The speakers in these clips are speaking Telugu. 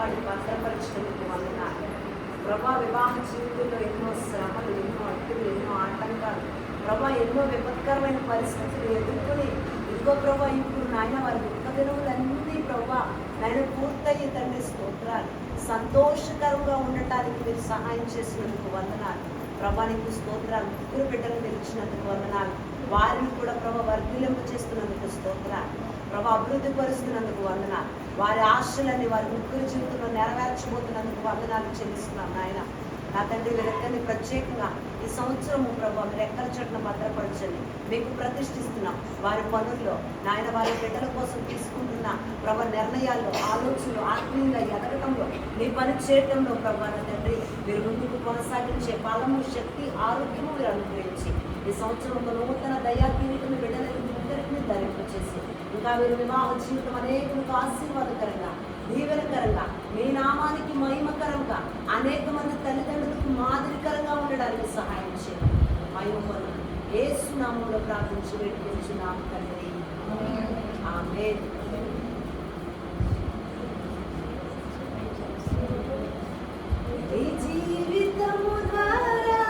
వాటిని భద్రపరిచినందుకు వందనాలు ప్రభా. వివాహ జీవితంలో ఎన్నో శ్రమలు, ఎన్నో అడ్డులు, ఎన్నో ఆటంకాలు ప్రభా, ఎన్నో విపత్కరమైన పరిస్థితులు ఎదుర్కొని ఇదిగో ప్రభా ఇప్పుడు నాయన వారి దుఃఖ దినములన్నీ ప్రభా నాయన పూర్తయ్యే తండ్రి స్తోత్రాలు. సంతోషకరంగా ఉండటానికి మీరు సహాయం చేసినందుకు వందనాలు ప్రభా. నీకు స్తోత్రాలు. ముగ్గురు బిడ్డలు నిలిచినందుకు వందనాలు. వారిని కూడా ప్రభా వర్ధిలింప చేస్తున్నందుకు స్తోత్రాలు ప్రభా. అభివృద్ధి పరుస్తున్నందుకు వందనాలు. వారి ఆశలన్నీ వారి ముగ్గురు జీవితంలో నెరవేర్చబోతున్నందుకు వందనాలు చెల్లిస్తున్నాం నాయన. నా తండ్రి వీళ్ళెక్కడిని ప్రత్యేకంగా ఈ సంవత్సరము ప్రభా మీరు ఎక్కడ చోట్ల భద్రపరచండి. మీకు ప్రతిష్ఠిస్తున్నాం వారి పనుల్లో నాయన. వారి బిడ్డల కోసం తీసుకుంటున్న ప్రభా నిర్ణయాల్లో, ఆలోచనలు, ఆత్మీయంగా ఎదగటంలో, నీ పని చేయటంలో ప్రభా నా తండ్రి మీరు ముందుకు కొనసాగించే బలము, శక్తి, ఆరోగ్యము మీరు అనుగ్రహించి ఈ సంవత్సరంలో నూతన దయాకీనికను బిడ్డలందరికీ ధరింపచేసి ఇంకా మీరు వివాహ జీవితం అనేకులకు ఆశీర్వాదకరంగా, దీవెనకరంగా, మీ నామానికి మహిమకరంగా, అనేక మంది తల్లిదండ్రులకు మాదిరికరంగా ఉండడానికి సహాయం చేయండి. మహిమను యేసు నామములో ప్రార్థించి వేడుకొంచున్నాము తండ్రి. ఆమేన్. ఈ జీవితము ద్వారా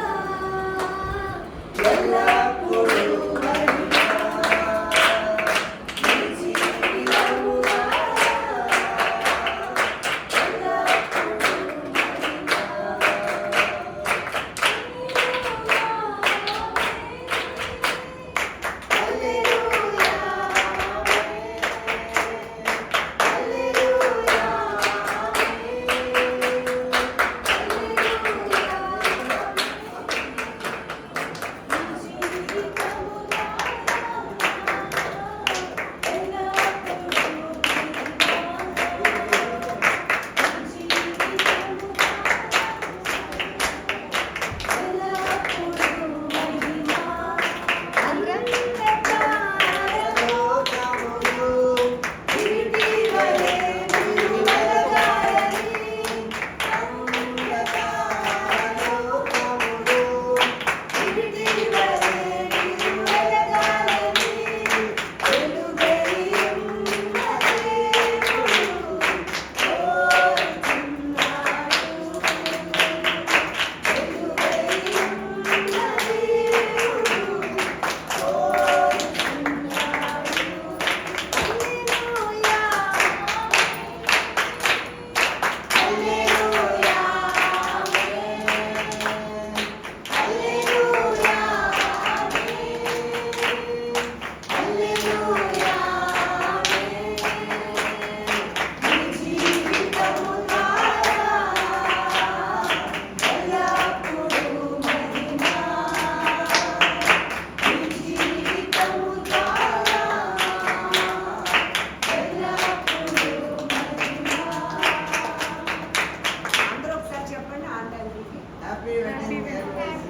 ఎల్లప్పుడూ హ్యాపీ వెడ్డింగ్.